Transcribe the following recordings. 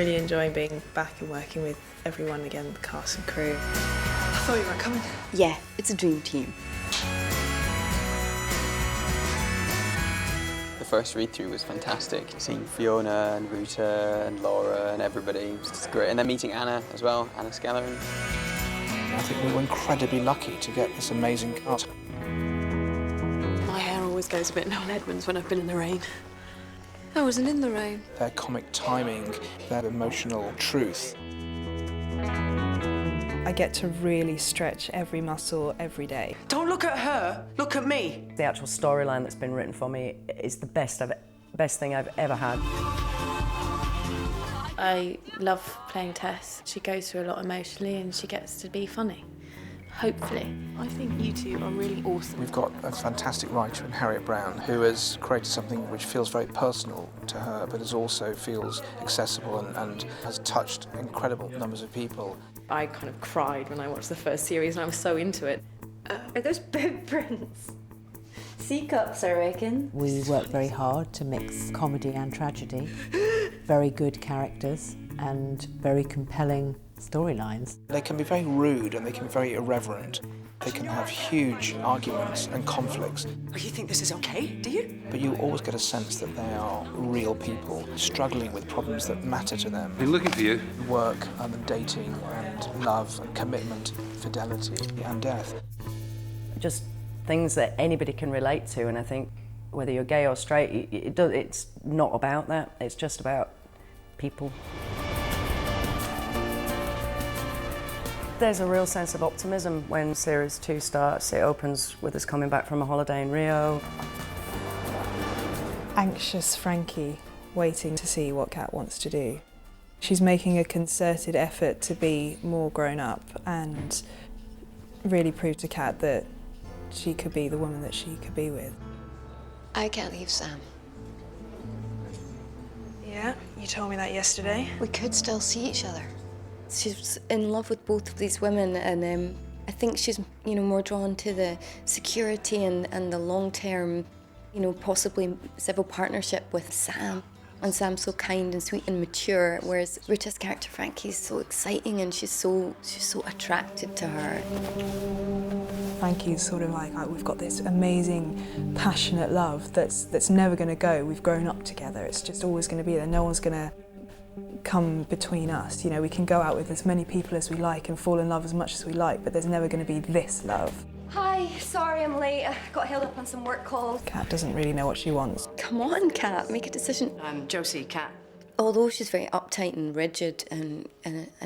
really enjoying being back and working with everyone again, the cast and crew. I thought you weren't coming. Yeah, it's a dream team. The first read-through was fantastic. Seeing Fiona and Ruta and Laura and everybody was just great. And then meeting Anna as well, Anna Skeller. I think we were incredibly lucky to get this amazing cast. My hair always goes a bit Noel Edmonds when I've been in the rain. I wasn't in the rain. Their comic timing, their emotional truth. I get to really stretch every muscle every day. Don't look at her, look at me. The actual storyline that's been written for me is the best thing I've ever had. I love playing Tess. She goes through a lot emotionally and she gets to be funny, hopefully. I think you two are really awesome. We've got a fantastic writer in Harriet Braun who has created something which feels very personal to her but is also feels accessible and has touched incredible numbers of people. I kind of cried when I watched the first series and I was so into it. Are those boob prints? C-cups, I reckon. We work very hard to mix comedy and tragedy. Very good characters and very compelling storylines. They can be very rude and they can be very irreverent. They can have huge arguments and conflicts. Oh, you think this is okay, do you? But you always get a sense that they are real people struggling with problems that matter to them. Been looking for you. Work and dating and love and commitment, fidelity and death. Just things that anybody can relate to, and I think whether you're gay or straight, it's not about that. It's just about people. There's a real sense of optimism when Series 2 starts. It opens with us coming back from a holiday in Rio. Anxious Frankie, waiting to see what Cat wants to do. She's making a concerted effort to be more grown up and really prove to Cat that she could be the woman that she could be with. I can't leave Sam. Yeah, you told me that yesterday. We could still see each other. She's in love with both of these women, and I think she's, more drawn to the security and the long-term, possibly civil partnership with Sam. And Sam's so kind and sweet and mature, whereas Rita's character Frankie's so exciting and she's so attracted to her. Frankie's sort of like, we've got this amazing, passionate love that's never going to go. We've grown up together. It's just always going to be there. No one's going to come between us. We can go out with as many people as we like and fall in love as much as we like, but there's never going to be this love. Hi, sorry I'm late. I got held up on some work calls. Cat doesn't really know what she wants. Come on, Cat, make a decision. I'm Josie, Cat. Although she's very uptight and rigid and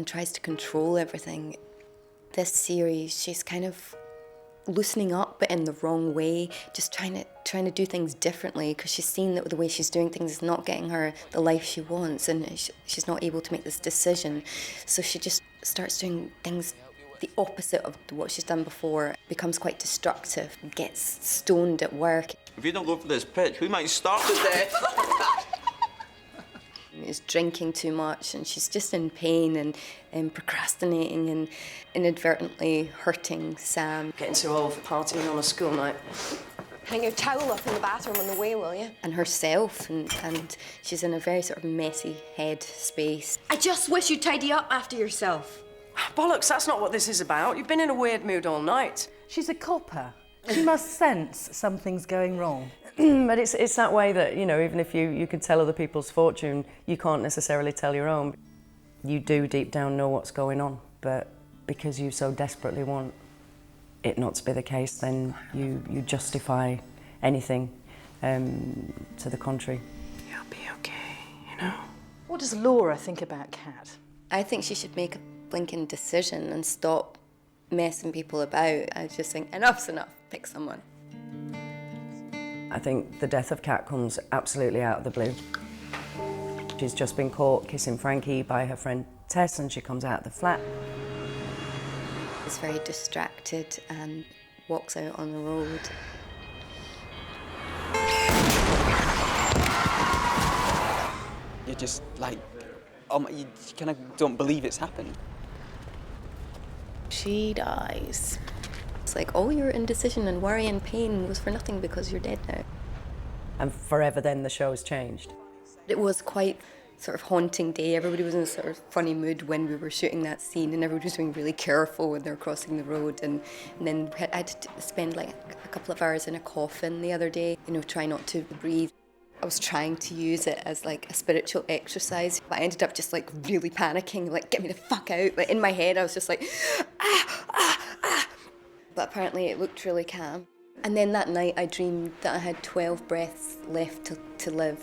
tries to control everything, this series she's kind of loosening up, but in the wrong way, just trying to do things differently, because she's seen that the way she's doing things is not getting her the life she wants, and she's not able to make this decision. So she just starts doing things the opposite of what she's done before, becomes quite destructive, gets stoned at work. If you don't go for this pitch, we might starve to death. Is drinking too much, and she's just in pain and procrastinating and inadvertently hurting Sam. Getting too old for partying on a school night. Hang your towel up in the bathroom on the way, will you? And herself, and she's in a very sort of messy head space. I just wish you'd tidy up after yourself. Bollocks, that's not what this is about. You've been in a weird mood all night. She's a copper. She must sense something's going wrong. But it's that way that, even if you can tell other people's fortune, you can't necessarily tell your own. You do deep down know what's going on, but because you so desperately want it not to be the case, then you justify anything to the contrary. You'll be okay, What does Laura think about Cat? I think she should make a blinking decision and stop messing people about. I just think enough's enough, pick someone. I think the death of Cat comes absolutely out of the blue. She's just been caught kissing Frankie by her friend Tess, and she comes out of the flat. Is very distracted and walks out on the road. You're just like, you kind of don't believe it's happened. She dies. It's like all your indecision and worry and pain was for nothing because you're dead now. And forever then the show's changed. It was quite sort of haunting day. Everybody was in a sort of funny mood when we were shooting that scene, and everybody was being really careful when they were crossing the road. And then I had to spend like a couple of hours in a coffin the other day, you know, try not to breathe. I was trying to use it as like a spiritual exercise, but I ended up just like really panicking, like, get me the fuck out. Like in my head I was just like, But apparently it looked really calm. And then that night I dreamed that I had 12 breaths left to live.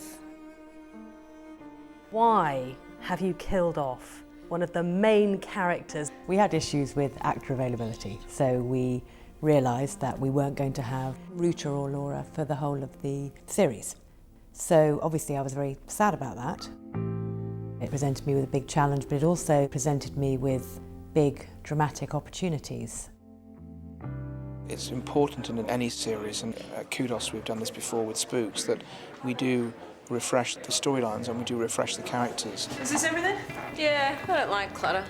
Why have you killed off one of the main characters? We had issues with actor availability, so we realised that we weren't going to have Ruta or Laura for the whole of the series. So obviously I was very sad about that. It presented me with a big challenge, but it also presented me with big dramatic opportunities. It's important in any series, and kudos, we've done this before with Spooks, that we do refresh the storylines and we do refresh the characters. Is this everything? Yeah, I don't like clutter.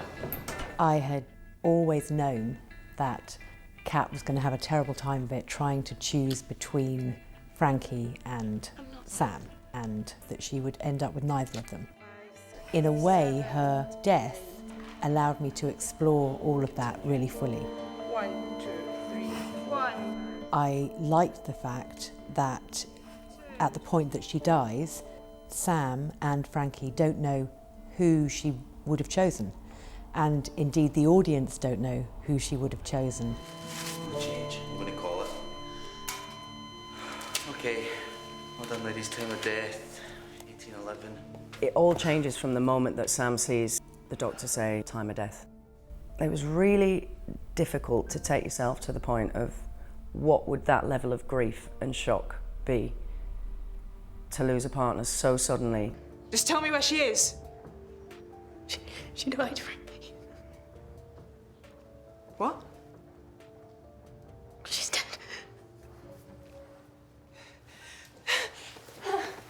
I had always known that Cat was going to have a terrible time of it trying to choose between Frankie and Sam, and that she would end up with neither of them. In a way, her death allowed me to explore all of that really fully. 1, 2, 3, 1. I liked the fact that at the point that she dies, Sam and Frankie don't know who she would have chosen. And indeed, the audience don't know who she would have chosen. Change, I'm going to call it. Okay, well done, ladies. Time of death, 1811. It all changes from the moment that Sam sees the doctor say time of death. It was really difficult to take yourself to the point of what would that level of grief and shock be to lose a partner so suddenly. Just tell me where she is. She died from me. What? She's dead.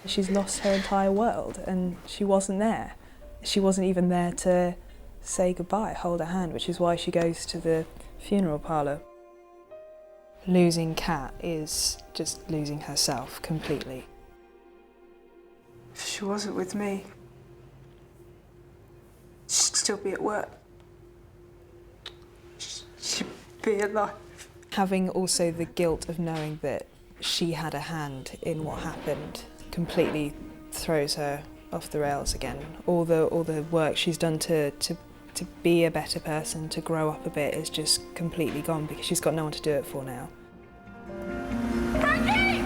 She's lost her entire world and she wasn't there. She wasn't even there to say goodbye, hold her hand, which is why she goes to the funeral parlour. Losing Cat is just losing herself completely. If she wasn't with me, she'd still be at work. She'd be alive. Having also the guilt of knowing that she had a hand in what happened completely throws her off the rails again. All the work she's done to be a better person, to grow up a bit, is just completely gone because she's got no one to do it for now. Frankie!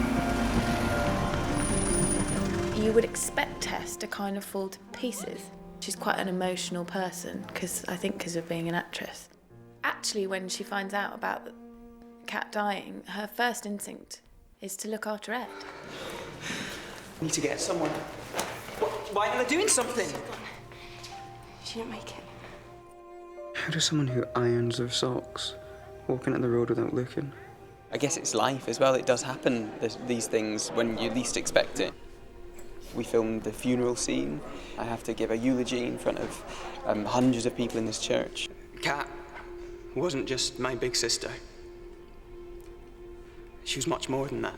You would expect Tess to kind of fall to pieces. She's quite an emotional person, because of being an actress. Actually, when she finds out about Cat dying, her first instinct is to look after Ed. I need to get someone. Why are they doing something? She didn't make it. How does someone who irons their socks walking on the road without looking? I guess it's life as well. It does happen, these things, when you least expect it. We filmed the funeral scene. I have to give a eulogy in front of hundreds of people in this church. Cat wasn't just my big sister. She was much more than that.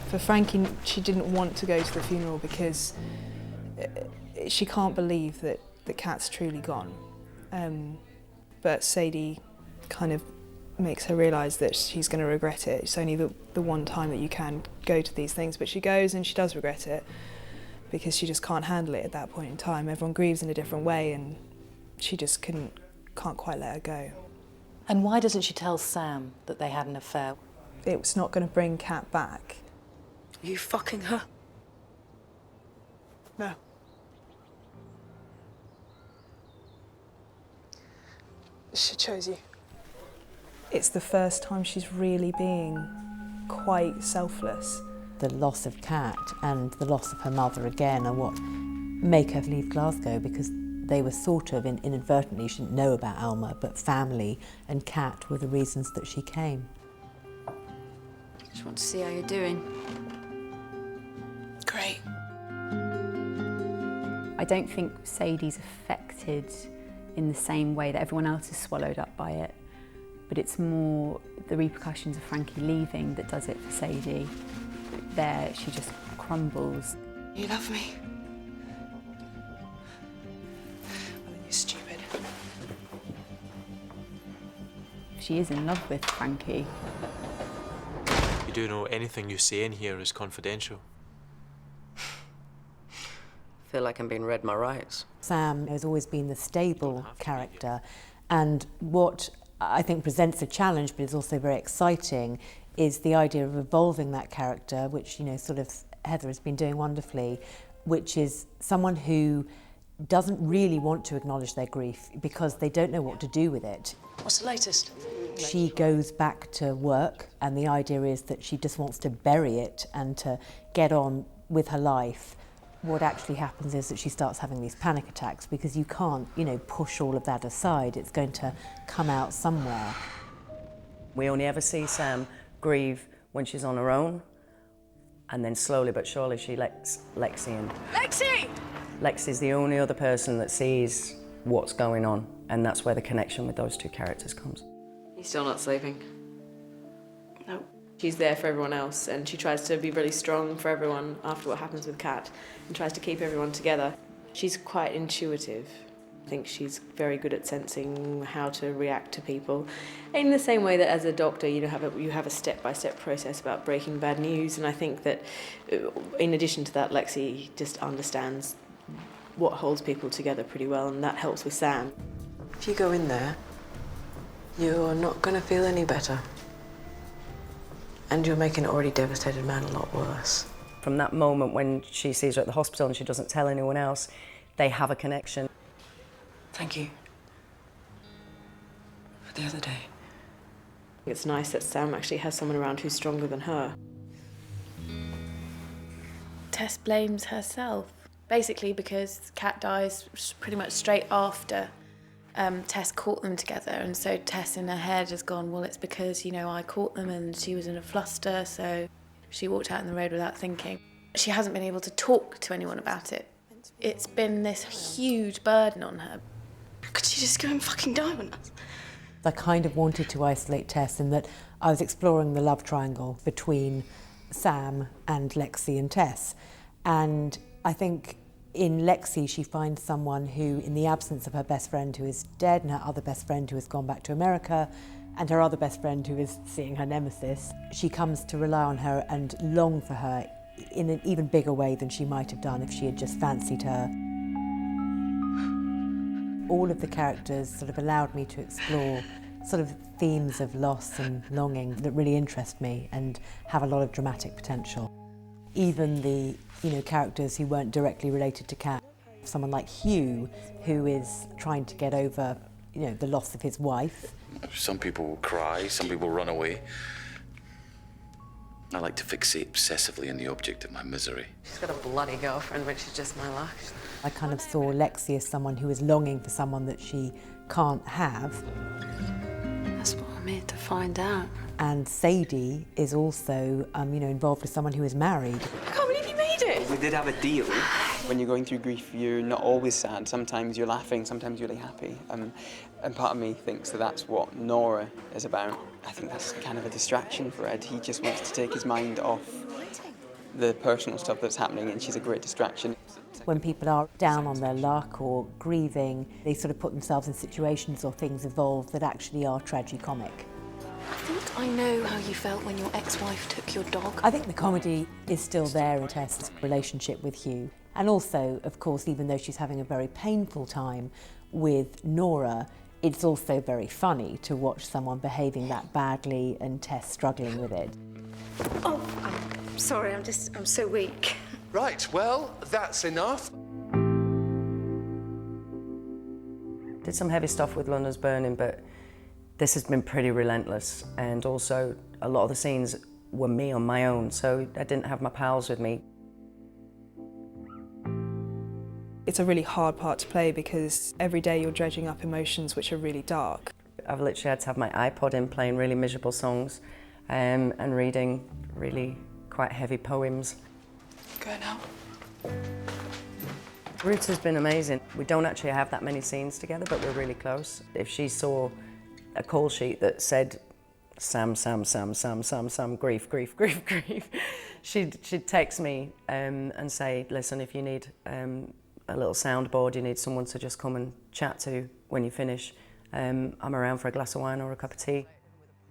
For Frankie, she didn't want to go to the funeral because she can't believe that Cat's truly gone. But Sadie kind of makes her realise that she's going to regret it. It's only the one time that you can go to these things, but she goes and she does regret it because she just can't handle it at that point in time. Everyone grieves in a different way and she just can't quite let her go. And why doesn't she tell Sam that they had an affair? It was not going to bring Cat back. You fucking her? No. She chose you. It's the first time she's really being quite selfless. The loss of Cat and the loss of her mother again are what make her leave Glasgow, because they were sort of inadvertently, she didn't know about Alma, but family and Cat were the reasons that she came. Just want to see how you're doing. Great. I don't think Sadie's affected in the same way that everyone else is swallowed up by it, but it's more the repercussions of Frankie leaving that does it for Sadie. There, she just crumbles. You love me? She is in love with Frankie. You do know anything you say in here is confidential. I feel like I'm being read my rights. Sam has always been the stable character, and what I think presents a challenge but is also very exciting is the idea of evolving that character, which, you know, sort of Heather has been doing wonderfully, which is someone who doesn't really want to acknowledge their grief because they don't know what to do with it. What's the latest? She goes back to work, and the idea is that she just wants to bury it and to get on with her life. What actually happens is that she starts having these panic attacks because you can't, you know, push all of that aside. It's going to come out somewhere. We only ever see Sam grieve when she's on her own, and then slowly but surely she lets Lexi in. Lexi! Lexi's the only other person that sees what's going on, and that's where the connection with those two characters comes. You're still not sleeping? No. She's there for everyone else, and she tries to be really strong for everyone after what happens with Kat, and tries to keep everyone together. She's quite intuitive. I think she's very good at sensing how to react to people. In the same way that as a doctor, you have a step-by-step process about breaking bad news, and I think that in addition to that, Lexi just understands what holds people together pretty well, and that helps with Sam. If you go in there, you're not going to feel any better. And you'll make an already devastated man a lot worse. From that moment when she sees her at the hospital and she doesn't tell anyone else, they have a connection. Thank you for the other day. It's nice that Sam actually has someone around who's stronger than her. Tess blames herself, basically because Kat dies pretty much straight after Tess caught them together, and so Tess in her head has gone, well, it's because, you know, I caught them and she was in a fluster, so she walked out in the road without thinking. She hasn't been able to talk to anyone about it. It's been this huge burden on her. Could she just go and fucking die on us? I kind of wanted to isolate Tess in that I was exploring the love triangle between Sam and Lexi and Tess. And I think in Lexi, she finds someone who, in the absence of her best friend who is dead and her other best friend who has gone back to America and her other best friend who is seeing her nemesis, she comes to rely on her and long for her in an even bigger way than she might have done if she had just fancied her. All of the characters sort of allowed me to explore sort of themes of loss and longing that really interest me and have a lot of dramatic potential. Even the, you know, characters who weren't directly related to Kat. Someone like Hugh, who is trying to get over, you know, the loss of his wife. Some people will cry, some people run away. I like to fixate obsessively on the object of my misery. She's got a bloody girlfriend, but she's just my luck. I kind of saw Lexi as someone who is longing for someone that she can't have. That's what I'm here to find out. And Sadie is also, you know, involved with someone who is married. I can't believe you made it! We did have a deal. When you're going through grief, you're not always sad. Sometimes you're laughing, sometimes you're really happy. And part of me thinks that that's what Nora is about. I think that's kind of a distraction for Ed. He just wants to take his mind off the personal stuff that's happening, and she's a great distraction. When people are down on their luck or grieving, they sort of put themselves in situations or things evolve that actually are tragicomic. I think I know how you felt when your ex-wife took your dog. I think the comedy is still there in Tess's relationship with Hugh. And also, of course, even though she's having a very painful time with Nora, it's also very funny to watch someone behaving that badly and Tess struggling with it. Oh, I'm sorry, I'm so weak. Right, well, that's enough. Did some heavy stuff with London's Burning, but this has been pretty relentless, and also a lot of the scenes were me on my own, so I didn't have my pals with me. It's a really hard part to play because every day you're dredging up emotions which are really dark. I've literally had to have my iPod in playing really miserable songs and reading really quite heavy poems. Go now. Ruta's been amazing. We don't actually have that many scenes together, but we're really close. If she saw a call sheet that said Sam, grief, she'd text me and say, listen, if you need a little soundboard, you need someone to just come and chat to when you finish, I'm around for a glass of wine or a cup of tea.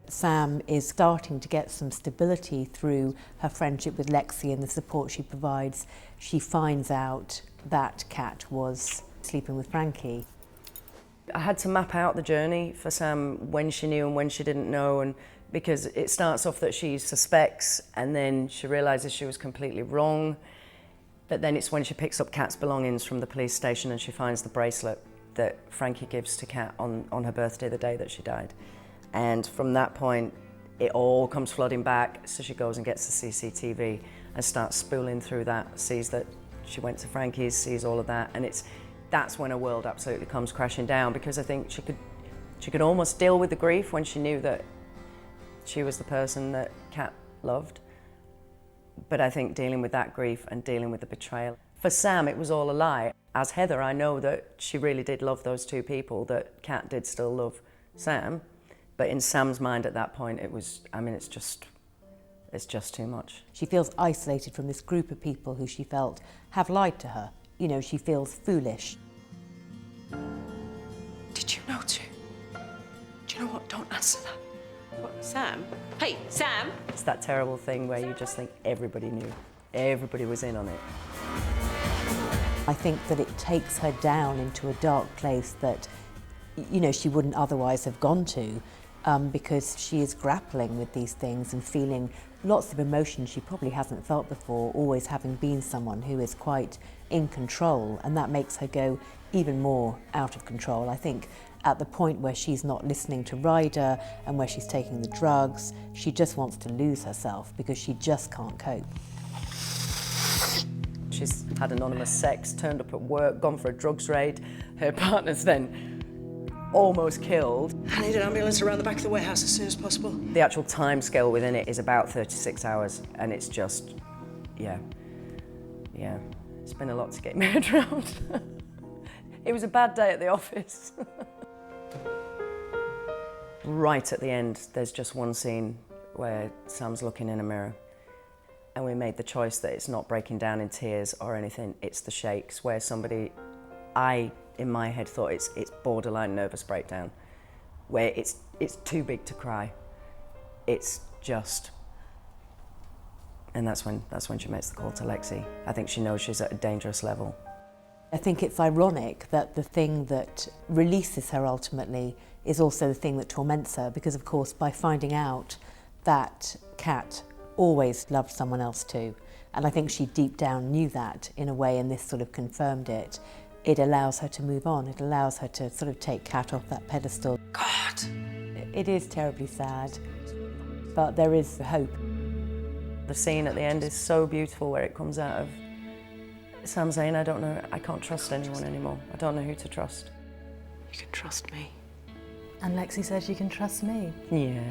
Sam is starting to get some stability through her friendship with Lexi and the support she provides. She finds out that Cat was sleeping with Frankie. I had to map out the journey for Sam, when she knew and when she didn't know, and because it starts off that she suspects and then she realises she was completely wrong. But then it's when she picks up Cat's belongings from the police station and she finds the bracelet that Frankie gives to Cat on her birthday, the day that she died. And from that point, it all comes flooding back. So she goes and gets the CCTV and starts spooling through that, sees that she went to Frankie's, sees all of that. And that's when her world absolutely comes crashing down, because I think she could almost deal with the grief when she knew that she was the person that Cat loved. But I think dealing with that grief and dealing with the betrayal. For Sam, it was all a lie. As Heather, I know that she really did love those two people, that Cat did still love Sam. But in Sam's mind at that point, it was, I mean, it's just too much. She feels isolated from this group of people who she felt have lied to her. You know, she feels foolish. Did you know too? Do you know what? Don't answer that. What, Sam? Hey, Sam! It's that terrible thing where you just think everybody knew. Everybody was in on it. I think that it takes her down into a dark place that, you know, she wouldn't otherwise have gone to, because she is grappling with these things and feeling lots of emotions she probably hasn't felt before, always having been someone who is quite in control, and that makes her go even more out of control. I think at the point where she's not listening to Ryder and where she's taking the drugs, she just wants to lose herself because she just can't cope. She's had anonymous sex, turned up at work, gone for a drugs raid. Her partner's then almost killed. I need an ambulance around the back of the warehouse as soon as possible. The actual time scale within it is about 36 hours, and it's just, yeah. It's been a lot to get my head around. It was a bad day at the office. Right at the end, there's just one scene where Sam's looking in a mirror, and we made the choice that it's not breaking down in tears or anything, it's the shakes, where somebody, in my head, thought it's borderline nervous breakdown, where it's too big to cry. It's just, and that's when she makes the call to Lexi. I think she knows she's at a dangerous level. I think it's ironic that the thing that releases her ultimately is also the thing that torments her, because of course by finding out that Cat always loved someone else too, and I think she deep down knew that in a way, and this sort of confirmed it. It allows her to move on. It allows her to sort of take Cat off that pedestal. God! It is terribly sad, but there is hope. The scene at the end is so beautiful, where it comes out of Sam saying, I don't know, I can't trust anyone anymore. I don't know who to trust. You can trust me. And Lexi says you can trust me. Yeah.